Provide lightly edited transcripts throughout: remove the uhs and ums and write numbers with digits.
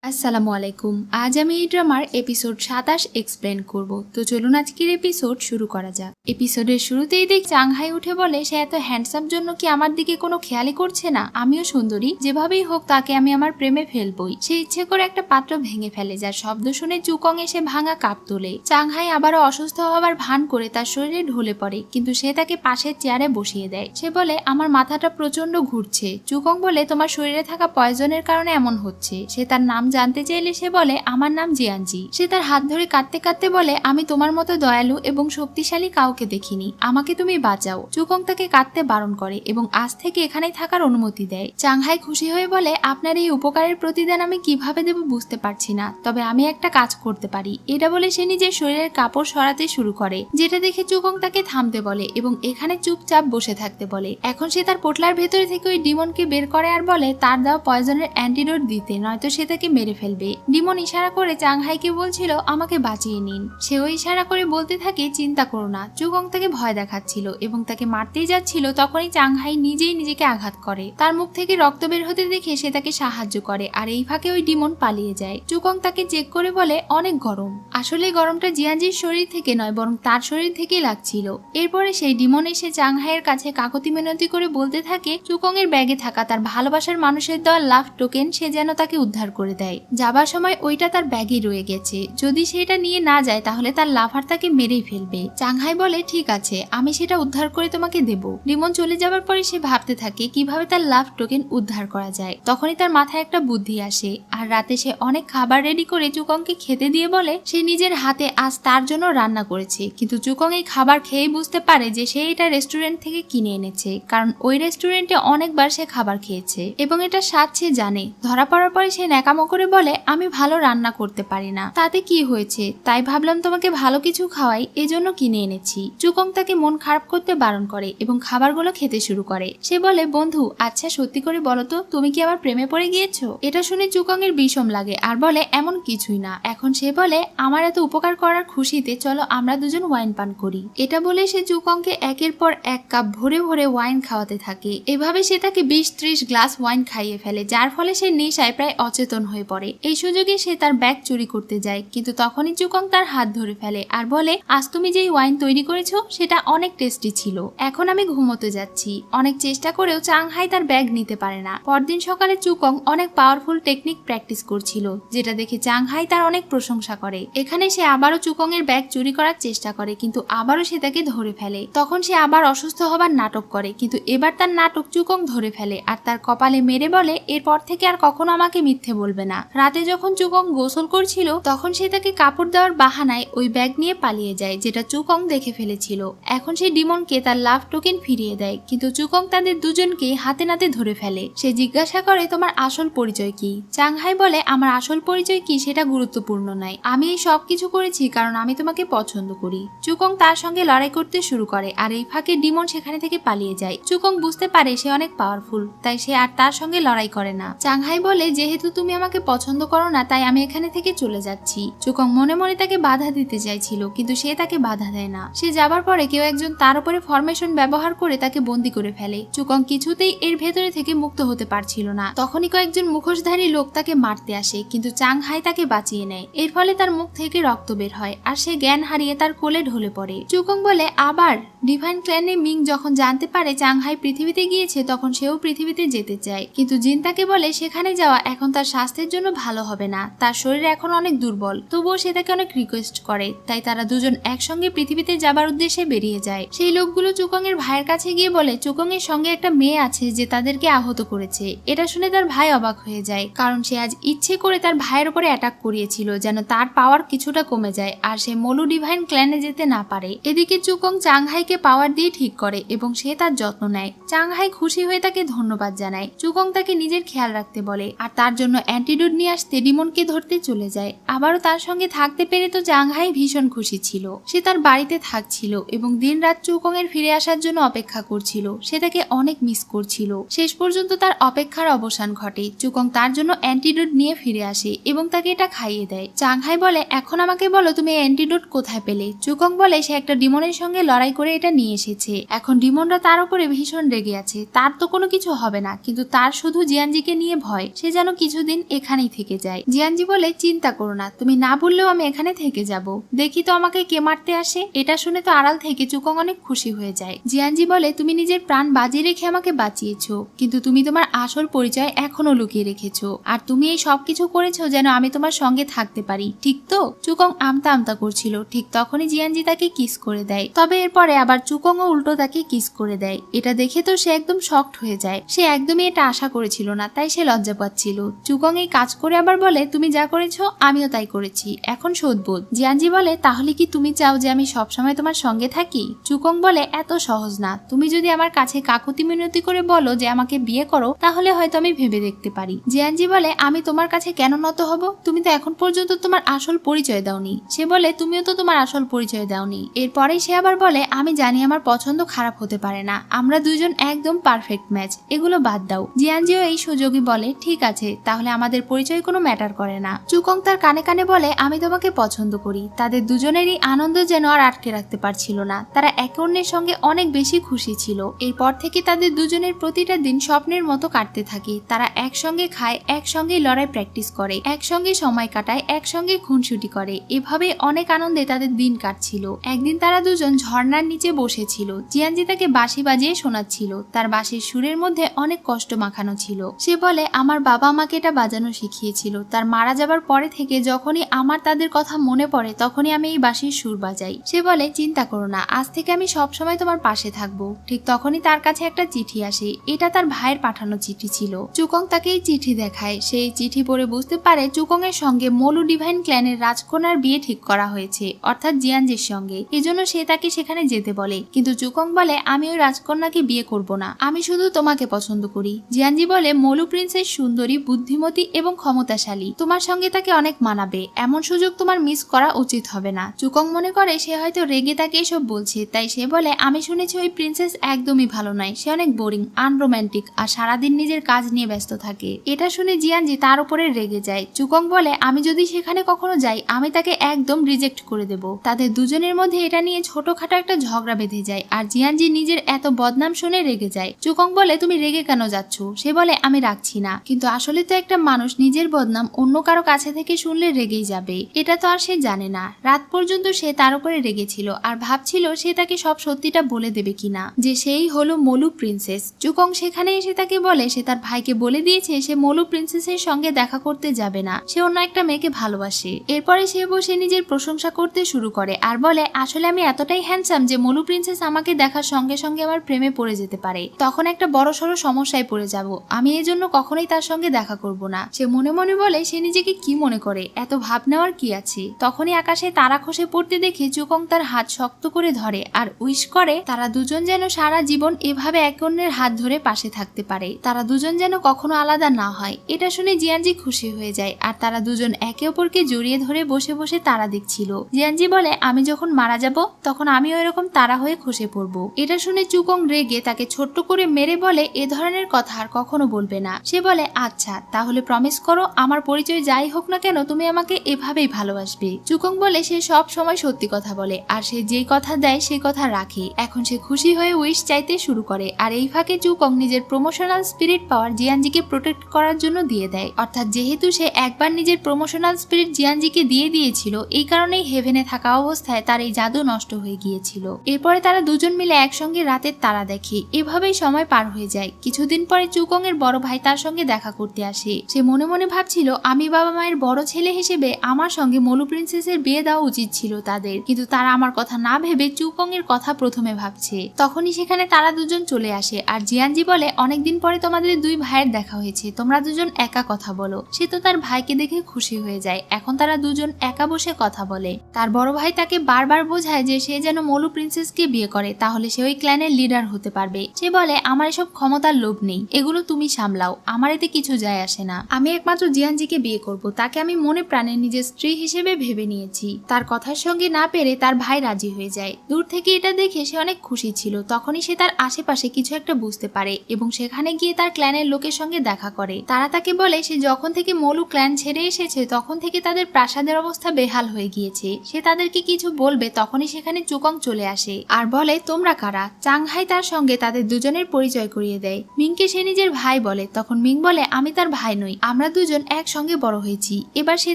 আসসালামু আলাইকুম। আজ আমি এই ড্রামার এপিসোড 27 এক্সপ্লেন করব। তো চলুন আজকের এপিসোড শুরু করা যাক। এপিসোডের শুরুতেই দেখ চাংহাই উঠে বলে সে এত হ্যান্ডসাম জন্য কি আমার দিকে কোনো খেয়ালই করছে না। আমিও সুন্দরী, যেভাবেই হোক তাকে আমি আমার প্রেমে ফেলবই। সে ইচ্ছে করে একটা পাত্র ভেঙে ফেলে, যার শব্দ শুনে চুকং এসে ভাঙা কাপ তোলে। চাংহাই আবারও অসুস্থ হওয়ার ভান করে তার শরীরে ঢলে পড়ে, কিন্তু সে তাকে পাশের চেয়ারে বসিয়ে দেয়। সে বলে আমার মাথাটা প্রচন্ড ঘুরছে। চুকং বলে তোমার শরীরে থাকা পয়জনের কারণে এমন হচ্ছে। সে তার নাম জানতে চাইলে সে বলে আমার নাম জিয়ানজি। সে তার হাত ধরে কাঁদতে কাঁদতে বলে আমি তোমার মতো দয়ালু এবং শক্তিশালী কাউকে দেখিনি, আমাকে তুমি বাঁচাও। চুকং তাকে কাঁদতে বারণ করে এবং আজ থেকে এখানেই থাকার অনুমতি দেয়। চাংহাই খুশি হয়ে বলে আপনার এই উপকারের প্রতিদান আমি কিভাবে দেব বুঝতে পারছি না, তবে আমি একটা কাজ করতে পারি। এটা বলে সে নিজের শরীরের কাপড় সরাতে শুরু করে, যেটা দেখে চুকং তাকে থামতে বলে এবং এখানে চুপচাপ বসে থাকতে বলে। এখন সে তার পোটলার ভেতরে থেকে ওই ডিমনকে বের করে আর বলে তার দেওয়া পয়জনের অ্যান্টিডোট দিতে, নয়তো সে তাকে মেরে ফেলবে। ডিমন ইশারা করে চাংহাইকে বলছিল আমাকে বাঁচিয়ে নিন। সেও ইশারা করে বলতে থাকে চিন্তা করো না। চুকং তাকে ভয় দেখাচ্ছিল এবং তাকে মারতেই যাচ্ছিল, তখনই চাংহাই নিজেই নিজেকে আঘাত করে। তার মুখ থেকে রক্ত বের হতে দেখে সে তাকে সাহায্য করে, আর এই ফাঁকে ওই ডিমন পালিয়ে যায়। চুকং তাকে চেক করে বলে অনেক গরম। আসলে গরমটা জিয়ানজির শরীর থেকে নয়, বরং তার শরীর থেকেই লাগছিল। এরপরে সেই ডিমন এসে চাংহাইয়ের কাছে কাকতি মিনতি করে বলতে থাকে চুকং এর ব্যাগে থাকা তার ভালোবাসার মানুষের দেওয়া লাভ টোকেন সে যেন তাকে উদ্ধার করে দেয়। যাবার সময় ওইটা তার ব্যাগে রয়ে গেছে, যদি সেটা নিয়ে না যায় তাহলে তার লাভার তাকে মেরেই ফেলবে। চাংহাই বলে ঠিক আছে, আমি সেটা উদ্ধার করে তোমাকে দেব। ডিমন চলে যাবার পরে সে ভাবতে থাকে কিভাবে তার লাভ টোকেন উদ্ধার করা যায়। তখনই তার মাথায় একটা বুদ্ধি আসে, আর রাতে সে অনেক খাবার রেডি করে চুকংকে খেতে দিয়ে বলে সে নিজের হাতে আজ তার জন্য রান্না করেছে। কিন্তু চুকং এই খাবার খেয়েই বুঝতে পারে যে সে এটা রেস্টুরেন্ট থেকে কিনে এনেছে, কারণ ওই রেস্টুরেন্টে অনেকবার সে খাবার খেয়েছে এবং এটা স্বাদ সে জানে। ধরা পড়ার পরে সে ন্যাকামো করে বলে আমি ভালো রান্না করতে পারি না, তাতে কি হয়েছে, তাই ভাবলাম তোমাকে ভালো কিছু খাওয়াই, এজন্য কিনে এনেছি। চুকং তাকে মন খারাপ করতে বারণ করে এবং খাবারগুলো খেতে শুরু করে। সে বলে বন্ধু আচ্ছা সত্যি করে বলো তো তুমি কি আমার প্রেমে পড়ে গিয়েছো? এটা শুনে চুকং এর বিষম লাগে আর বলে এমন কিছুই না। এখন সে বলে আমার এত উপকার করার খুশিতে চলো আমরা দুজন ওয়াইন পান করি। এটা বলে সে চুকংকে একের পর এক কাপ ভরে ভরে ওয়াইন খাওয়াতে থাকে। এভাবে সে তাকে 20-30 গ্লাস ওয়াইন খাইয়ে ফেলে, যার ফলে সে নেশায় প্রায় অচেতন হয়ে পড়ে। এই সুযোগে সে তার ব্যাগ চুরি করতে যায়, কিন্তু তখনই চুকং তার হাত ধরে ফেলে আর বলে আজ তুমি যেই ওয়াইন তৈরি করেছো সেটা অনেক টেস্টি ছিল, এখন আমি ঘুমোতে যাচ্ছি। অনেক চেষ্টা করেও চাংহাই তার ব্যাগ নিতে পারে না। পরদিন সকালে চুকং অনেক পাওয়ারফুল টেকনিক প্র্যাকটিস করছিল, যেটা দেখে চাংহাই তার অনেক প্রশংসা করে। এখানে সে আবারও চুকং এর ব্যাগ চুরি করার চেষ্টা করে, কিন্তু আবারও সে তাকে ধরে ফেলে। তখন সে আবার অসুস্থ হবার নাটক করে, কিন্তু এবার তার নাটক চুকং ধরে ফেলে আর তার কপালে মেরে বলে এরপর থেকে আর কখনো আমাকে মিথ্যে বলবে না। রাতে যখন চুকং গোসল করছিল তখন সে তাকে কাপড় দেওয়ার বাহানায় ওই ব্যাগ নিয়ে পালিয়ে যায়, যেটা চুকং দেখে ফেলেছিল। এখন সে ডিমনকে তার লাভ টোকেন ফিরিয়ে দেয়, কিন্তু চুকং তাদের দুজনকে হাতে নাতে ধরে ফেলে। সে জিজ্ঞাসা করে তোমার আসল পরিচয় কি? চাংহাই বলে আমার আসল পরিচয় কি সেটা গুরুত্বপূর্ণ নয়, আমি এই সব কিছু করেছি কারণ আমি তোমাকে পছন্দ করি। চুকং তার সঙ্গে লড়াই করতে শুরু করে, আর এই ফাঁকে ডিমন সেখানে থেকে পালিয়ে যায়। চুকং বুঝতে পারে সে অনেক পাওয়ারফুল, তাই সে আর তার সঙ্গে লড়াই করে না। চাংহাই বলে যেহেতু তুমি আমাকে পছন্দ করো না তাই আমি এখানে থেকে চলে যাচ্ছি। চুকং মনে মনে তাকে বাধা দিতে চাইছিল, কিন্তু সে তাকে বাধা দেয় না। সে যাবার পরে কেউ একজন তার উপরে ফরমেশন ব্যবহার করে তাকে বন্দী করে ফেলে। চুকং কিছুতেই এর ভেতরে থেকে মুক্ত হতে পারছিল না। তখনই কয়েকজন মুখোশধারী লোক তাকে মারতে আসে, কিন্তু চাংহাই তাকে বাঁচিয়ে নেয়। এর ফলে তার মুখ থেকে রক্ত বের হয় আর সে জ্ঞান হারিয়ে তার কোলে ঢলে পড়ে। চুকং বলে আবার ডিভাইন ক্ল্যানে মিং যখন জানতে পারে চাংহাই পৃথিবীতে গিয়েছে তখন সেও পৃথিবীতে যেতে চায়, কিন্তু জিন তাকে বলে সেখানে যাওয়া এখন তার স্বাস্থ্যের জন্য ভালো হবে না, তার শরীর এখন অনেক দুর্বল। তবুও সে তাকে অনেক রিকোয়েস্ট করে, তাই তারা দুজন একসঙ্গে পৃথিবীতে যাবার উদ্দেশ্যে বেরিয়ে যায়। সেই লোকগুলো চুকং এর ভাইয়ের কাছে গিয়ে বলে চুকং এর সঙ্গে একটা মেয়ে আছে যে তাদেরকে আহত করেছে। এটা শুনে তার ভাই অবাক হয়ে যায়, কারণ সে আজ ইচ্ছে করে তার ভাইয়ের উপরে অ্যাটাক করিয়েছিল যেন তার পাওয়ার কিছুটা কমে যায় আর সে মলু ডিভাইন ক্ল্যানে যেতে না পারে। এদিকে চুকং চাংহাইকে পাওয়ার দিয়ে ঠিক করে এবং সে তার যত্ন নেয়। চাংহাই খুশি হয়ে তাকে ধন্যবাদ জানায়। চুকং তাকে নিজের খেয়াল রাখতে বলে আর তার জন্য অ্যান্টিডোট নিয়ে আসতে ডিমনকে ধরতে চলে যায়। আবারও তার সঙ্গে থাকতে পেরে তো চাংহাই ভীষণ খুশি ছিল। সে তার বাড়িতে থাকছিল এবং দিন রাত চুকং এর ফিরে আসার জন্য অপেক্ষা করছিল। সে তাকে অনেক মিস করছিল। শেষ পর্যন্ত তার অপেক্ষার অবসান ঘটে। চুকং তার জন্য অ্যান্টিডোট নিয়ে ফিরে আসে এবং তাকে এটা খাইয়ে দেয়। চাংহাই বলে এখন আমাকে বলো তুমি অ্যান্টিডোট কোথায় পেলে? চুকং বলে সে একটা ডিমনের সঙ্গে লড়াই করে এটা নিয়ে এসেছে। এখন ডিমনরা তার উপরে ভীষণ রেগে আছে, তার তো কোনো কিছু হবে না, কিন্তু তার শুধু জিয়ানজিকে নিয়ে ভয়। সে যেন কিছুদিন এখানে এখানেই থেকে যায়। জিয়ানজি বলে চিন্তা করো না, তুমি না বললেও আমি এখানে থেকে যাব, দেখি তো আমাকে কে মারতে আসে। এটা শুনে তো আড়াল থেকে চুকং অনেক খুশি হয়ে যায়। জিয়ানজি বলে তুমি নিজের প্রাণ বাজি রেখে আমাকে বাঁচিয়েছো, কিন্তু তুমি তোমার আসল পরিচয় এখনো লুকিয়ে রেখেছো, আর তুমি এই সবকিছু করেছো যেন আমি তোমার সঙ্গে থাকতে পারি, ঠিক তো? চুকং আমতা আমতা করছিল। ঠিক তখনই জিয়ানজি তাকে কিস করে দেয়। তবে এরপরে আবার চুকং ও উল্টো তাকে কিস করে দেয়। এটা দেখে তো সে একদম শকড হয়ে যায়। সে একদমই এটা আশা করেছিল না, তাই সে লজ্জা পাচ্ছিল। চুকং এই কাজ করে আবার বলে তুমি যা করেছো আমিও তাই করেছি, এখন শোধবোধ। জিয়ানজি বলে তাহলে কি তুমি চাও যে আমি সবসময় তোমার সঙ্গে থাকি? চুকং বলে এত সহজ না, তুমি যদি আমার কাছে কাকুতি মিনতি করে বলো যে আমাকে বিয়ে করো তাহলে হয়তো আমি ভেবে দেখতে পারি। জিয়ানজি বলে আমি তোমার কাছে কেন নত হব? তুমি তো এখন পর্যন্ত তোমার আসল পরিচয় দাওনি। সে বলে তুমিও তো তোমার আসল পরিচয় দাওনি। এরপরেই সে আবার বলে আমি জানি আমার পছন্দ খারাপ হতে পারে না, আমরা দুইজন একদম পারফেক্ট ম্যাচ, এগুলো বাদ দাও। জিয়ানজিও এই সুযোগই বলে ঠিক আছে, তাহলে আমাদের পরিচয় কোনো ম্যাটার করে না। চুকং তার কানে কানে বলে আমি তোমাকে পছন্দ করি। তাদের দুজনেরই আনন্দ যেন আর আটকে রাখতে পারছিল না, তারা একে অন্যের সঙ্গে অনেক বেশি খুশি ছিল। এরপর থেকে তাদের দুজনের প্রতিটা দিন স্বপ্নের মতো কাটতে থাকে। তারা একসঙ্গে খায়, একসঙ্গে লড়াই প্র্যাকটিস করে, একসঙ্গে সময় কাটায়, একসঙ্গে খুনসুটি করে, এভাবে অনেক আনন্দে তাদের দিন কাটছিল। একদিন তারা দুজন ঝর্ণার নিচে বসেছিল। জিয়ানজি তাকে বাঁশি বাজিয়ে শোনাচ্ছিল। তার বাঁশির সুরের মধ্যে অনেক কষ্ট মাখানো ছিল। সে বলে আমার বাবা আমাকে এটা বাজানো শিখিয়েছিল। তার মারা যাবার পরে থেকে যখনই আমার তাদের কথা মনে পড়ে তখনই আমি এই বাঁশির সুর বাজাই। সে বলে চিন্তা করো না, আজ থেকে আমি সবসময় তোমার পাশে থাকবো। ঠিক তখনই তার কাছে একটা চিঠি আসে। এটা তার ভাইয়ের পাঠানো চিঠি ছিল। চুকং তাকে এই চিঠি দেখায়। সেই চিঠি পড়ে বুঝতে পারে চুকং এর সঙ্গে মলু ডিভাইন ক্ল্যানের রাজকন্যার বিয়ে ঠিক করা হয়েছে, অর্থাৎ জিয়ানজির সঙ্গে। এজন্য সে তাকে সেখানে যেতে বলে, কিন্তু চুকং বলে আমি ওই রাজকন্যাকে বিয়ে করব না, আমি শুধু তোমাকে পছন্দ করি। জিয়ানজি বলে মলু প্রিন্সেস সুন্দরী, বুদ্ধিমতী এবং ক্ষমতাশালী, তোমার সঙ্গে তাকে অনেক মানাবে, এমন সুযোগ তোমার মিস করা উচিত হবে না। চুকং মনে করে সে হয়তো রেগে তাকে এসব বলছে, তাই সে বলে আমি শুনেছি ওই প্রিন্সেস একদমই ভালো নয়, সে অনেক বোরিং, আনরোম্যান্টিক আর সারাদিন নিজের কাজ নিয়ে ব্যস্ত থাকে। এটা শুনে জিয়ানজি তার উপরে রেগে যায়। চুকং বলে আমি যদি সেখানে কখনো যাই আমি তাকে একদম রিজেক্ট করে দেব। তাদের দুজনের মধ্যে এটা নিয়ে ছোটখাটো একটা ঝগড়া বেঁধে যায়, আর জিয়ানজি নিজের এত বদনাম শুনে রেগে যায়। চুকং বলে তুমি রেগে কেন যাচ্ছ? সে বলে আমি রাখছি না, কিন্তু আসলে তো একটা মানুষ নিজের বদনাম অন্য কারো কাছে থেকে শুনলে রেগেই যাবে, এটা তো আর সে জানে না। রাত পর্যন্ত সে তার উপরে রেগেছিল আর ভাবছিল সে তাকে সব সত্যিটা বলে দেবে কিনা, যে সেই হলো মলু প্রিন্সেস। চুকং সেখানে এসে তাকে বলে সে তার ভাইকে বলে দিয়েছে সে মলু প্রিন্সেসের সঙ্গে দেখা করতে যাবে না, সে অন্য একটা মেয়েকে ভালোবাসে। এরপরে সে বসে নিজের প্রশংসা করতে শুরু করে আর বলে আসলে আমি এতটাই হ্যান্ডসাম যে মলু প্রিন্সেস আমাকে দেখার সঙ্গে সঙ্গে আমার প্রেমে পড়ে যেতে পারে, তখন একটা বড়সড় সমস্যায় পড়ে যাব, আমি এই জন্য কখনোই তার সঙ্গে দেখা করব না। সে মনে মনে বলে সে নিজেকে কি মনে করে, এত ভাব নেওয়ার কি আছে। তখনই আকাশে তারা খসে পড়তে দেখে চুকং তার হাত শক্ত করে ধরে আর উইশ করে তারা দুজন যেন সারা জীবন এভাবে এক অন্যের হাত ধরে পাশে থাকতে পারে, তারা দুজন যেন কখনো আলাদা না হয়। এটা শুনে জিয়ানজি খুশি হয়ে যায় আর তারা দুজন একে অপরকে জড়িয়ে ধরে বসে বসে তারা দেখছিল। জিয়ানজি বলে আমি যখন মারা যাব তখন আমিও এরকম তারা হয়ে খসে পড়বো। এটা শুনে চুকং রেগে তাকে ছোট্ট করে মেরে বলে এ ধরনের কথা আর কখনো বলবে না। সে বলে আচ্ছা তাহলে প্রমিস করো আমার পরিচয় যাই হোক না কেন তুমি আমাকে এভাবেই ভালোবাসবে। চুকং বলে সে সব সময় সত্যি কথা বলে আর সে যেই কথা দেয় সেই কথা রাখে। এখন সে খুশি হয়ে উইশ চাইতে শুরু করে আর এই ফাঁকে চুকং নিজের প্রমোশনাল স্পিরিট পাওয়ার জিয়ানজিকে প্রোটেক্ট করার জন্য দিয়ে দেয়, অর্থাৎ যেহেতু সে একবার নিজের প্রমোশনাল স্পিরিট জিয়ানজিকে দিয়ে দিয়েছিল এই কারণেই হেভেনে থাকা অবস্থায় তার এই জাদু নষ্ট হয়ে গিয়েছিল। এরপরে তারা দুজন মিলে একসঙ্গে রাতের তারা দেখে। এভাবেই সময় পার হয়ে যায়। কিছুদিন পরে চুকং এর বড় ভাই তার সঙ্গে দেখা করতে আসে। সে মনে মনে ভাবছিল আমি বাবা মায়ের বড় ছেলে হিসেবে আমার সঙ্গে মলু প্রিন্সেসের বিয়ে দেওয়া উচিত ছিল তাদের, কিন্তু তারা আমার কথা না ভেবে চুকং এর কথা প্রথমে ভাবছে। তখনই সেখানে তারা দুজন চলে আসে আর জিয়ানজি বলে অনেকদিন পরে তোমাদের দুই ভাইয়ের দেখা হয়েছে, তোমরা দুজন একা কথা বলো। সে তো তার ভাইকে দেখে খুশি হয়ে যায়। এখন তারা দুজন একা বসে কথা বলে। তার বড় ভাই তাকে বারবার বোঝায় যে সে যেন মলু প্রিন্সেসকে বিয়ে করে, তাহলে সে ওই ক্ল্যানের লিডার হতে পারবে। সে বলে আমার এসব ক্ষমতার লোভ নেই, এগুলো তুমি সামলাও, আমার এতে কিছু যায় আসে না। আমি একমাত্র জিয়ানজিকে বিয়ে করব, তাকে আমি মনে প্রাণে নিজের স্ত্রী হিসেবে ভেবে নিয়েছি। তার কথার সঙ্গে না পেরে তার ভাই রাজি হয়ে যায়। দূর থেকে এটা দেখে সে অনেক খুশি ছিল। তখনই সে তার আশেপাশে কিছু একটা বুঝতে পারে এবং সেখানে গিয়ে তার ক্ল্যানের লোকের সঙ্গে দেখা করে। তারা তাকে বলে সে যখন থেকে মলু ক্ল্যান ছেড়ে এসেছে তখন থেকে তাদের প্রাসাদের অবস্থা বেহাল হয়ে গিয়েছে। সে তাদেরকে কিছু বলবে তখনই সেখানে চুকং চলে আসে আর বলে তোমরা কারা। চাংহাই তার সঙ্গে তাদের দুজনের পরিচয় করিয়ে দেয়। মিংকে সে নিজের ভাই বলে। তখন মিং বলে আমি তার ভাই নই, আমি আমরা দুজন একসঙ্গে বড় হয়েছি। এবার সে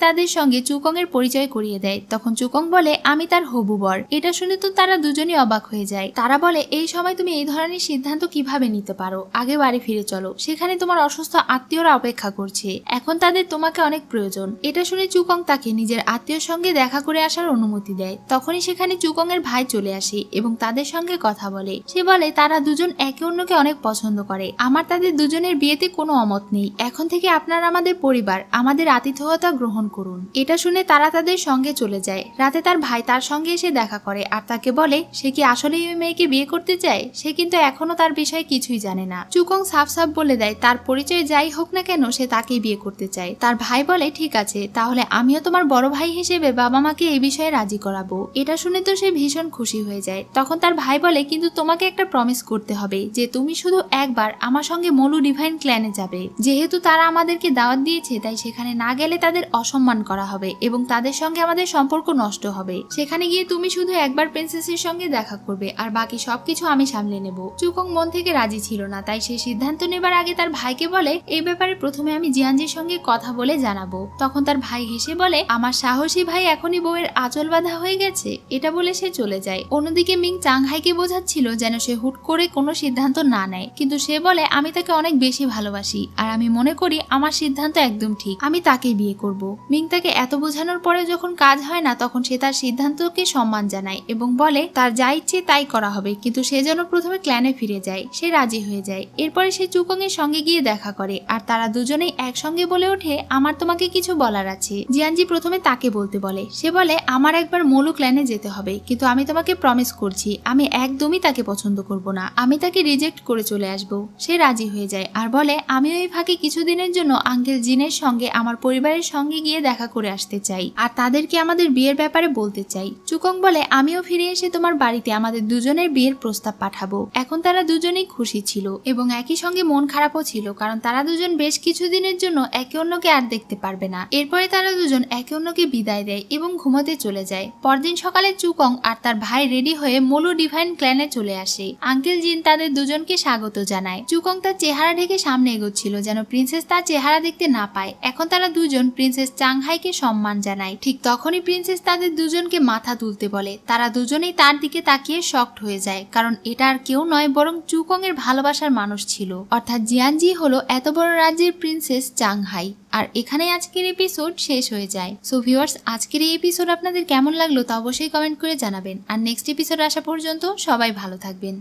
তাদের সঙ্গে চুকং এর পরিচয় করিয়ে দেয়। তখন চুকং বলে আমি তার হবু বর। এটা শুনে তো তারা দুজনই অবাক হয়ে যায়। তারা বলে এই সময় তুমি এই ধরনের সিদ্ধান্ত কিভাবে নিতে পারো? আগে বাড়ি ফিরে চলো, সেখানে তোমার অসুস্থ আত্মীয়রা অপেক্ষা করছে। এখন তাদের তোমাকে অনেক প্রয়োজন। এটা শুনে চুকং তাকে নিজের আত্মীয়র সঙ্গে দেখা করে আসার অনুমতি দেয়। তখনই সেখানে চুকং এর ভাই চলে আসে এবং তাদের সঙ্গে কথা বলে। সে বলে তারা দুজন একে অন্যকে অনেক পছন্দ করে। আমার তাদের দুজনের বিয়েতে কোনো অমত নেই। এখন থেকে আপনারা আমাদের পরিবার, আমাদের আতিথেয়তা গ্রহণ করুন। এটা শুনে তারা তাদের সঙ্গে চলে যায়। রাতে তার ভাই তার সঙ্গে এসে দেখা করে আর তাকে বলে সে কি আসলেই ওই মেয়েকে বিয়ে করতে চায়। সে কিন্তু এখনো তার বিষয়ে কিছুই জানে না। চুকং সাফ সাফ বলে দেয় তার পরিচয় যাই হোক না কেন সে তাকেই বিয়ে করতে চায়। তার ভাই বলে ঠিক আছে, তাহলে আমিও তোমার বড় ভাই হিসেবে বাবা মাকে এই বিষয়ে রাজি করাবো। এটা শুনে তো সে ভীষণ খুশি হয়ে যায়। তখন তার ভাই বলে কিন্তু তোমাকে একটা প্রমিস করতে হবে যে তুমি শুধু একবার আমার সঙ্গে মলু ডিভাইন ক্ল্যানে যাবে। যেহেতু তারা আমাদেরকে দাওয়াত দিয়েছে তাই সেখানে না গেলে তাদের অসম্মান করা হবে এবং তাদের সঙ্গে আমাদের সম্পর্ক নষ্ট হবে। সেখানে গিয়ে তুমি শুধু একবার প্রিন্সেসের সঙ্গে দেখা করবে আর বাকি সবকিছু আমি সামলে নেব। চুকং মন থেকে রাজি ছিল না, তাই সে সিদ্ধান্ত নেবার আগে তার ভাইকে বলে এই ব্যাপারে প্রথমে আমি জিয়ানজির সঙ্গে কথা বলে জানাবো। তখন তার ভাই হেসে বলে আমার সাহসী ভাই এখনই বউয়ের আঁচল বাঁধা হয়ে গেছে। এটা বলে সে চলে যায়। অন্যদিকে মিং চাংহাইকে বোঝাচ্ছিল যেন সে হুট করে কোনো সিদ্ধান্ত না নেয়, কিন্তু সে বলে আমি তাকে অনেক বেশি ভালোবাসি আর আমি মনে করি আমার সিদ্ধান্ত একদম ঠিক, আমি তাকেই বিয়ে করব। মিং তাকে এত বোঝানোর পরে যখন কাজ হয় না তখন সে তার সিদ্ধান্তকে সম্মান জানায় এবং বলে তার যা ইচ্ছে তাই করা হবে, কিন্তু সে যেন প্রথমে ক্ল্যানে ফিরে যায়। সে রাজি হয়ে যায়। এরপরে সে চুকং এর সঙ্গে গিয়ে দেখা করে আর তারা দুজনেই একসঙ্গে বলে ওঠে আমার তোমাকে কিছু বলার আছে। জিয়ানজি প্রথমে তাকে বলতে বলে। সে বলে আমার একবার মলু ক্ল্যানে যেতে হবে, কিন্তু আমি তোমাকে প্রমিস করছি আমি একদমই তাকে পছন্দ করব না, আমি তাকে রিজেক্ট করে চলে আসব। সে রাজি হয়ে যায় আর বলে আমি ওই ফাঁকে কিছুদিনের জন্য আঙ্কেল জিনের সঙ্গে আমার পরিবারের সঙ্গে গিয়ে দেখা করে আসতে চাই আর তাদেরকে আমাদের বিয়ের ব্যাপারে বলতে চাই। চুকং বলে আমিও ফিরে এসে তোমার বাড়িতে আমাদের দুজনের বিয়ের প্রস্তাব পাঠাবো। এখন তারা দুজনেই খুশি ছিল এবং একই সঙ্গে মন খারাপও ছিল, কারণ তারা দুজন বেশ কিছুদিনের জন্য একে অন্যকে আর দেখতে পারবে না। এরপরে তারা দুজন একে অন্যকে বিদায় দেয় এবং ঘুমোতে চলে যায়। পরদিন সকালে চুকং আর তার ভাই রেডি হয়ে মলু ডিভাইন ক্ল্যানে চলে আসে। আঙ্কেল জিন তাদের দুজনকে স্বাগত জানায়। চুকং তার চেহারা ঢেকে সামনে এগোচ্ছিল যেন প্রিন্সেস তার চেহারা দেখতে না পায়। এখন তারা দুজন প্রিন্সেস চাংহাইকে সম্মান জানায়। ঠিক তখনই প্রিন্সেস তাদের দুজনকে মাথা তুলতে বলে। তারা দুজনেই তার দিকে তাকিয়ে শকড হয়ে যায়, কারণ এটা আর কেউ নয় বরং চুকং এর ভালোবাসার মানুষ ছিল, অর্থাৎ জিয়ানজি হলো এত বড় রাজ্যের প্রিন্সেস চাংহাই। আর এখানে আজকের এপিসোড শেষ হয়ে যায়। সো ভিউয়ার্স, আজকের এই এপিসোড আপনাদের কেমন লাগলো তা অবশ্যই কমেন্ট করে জানাবেন। আর নেক্সট এপিসোড আসা পর্যন্ত সবাই ভালো থাকবেন।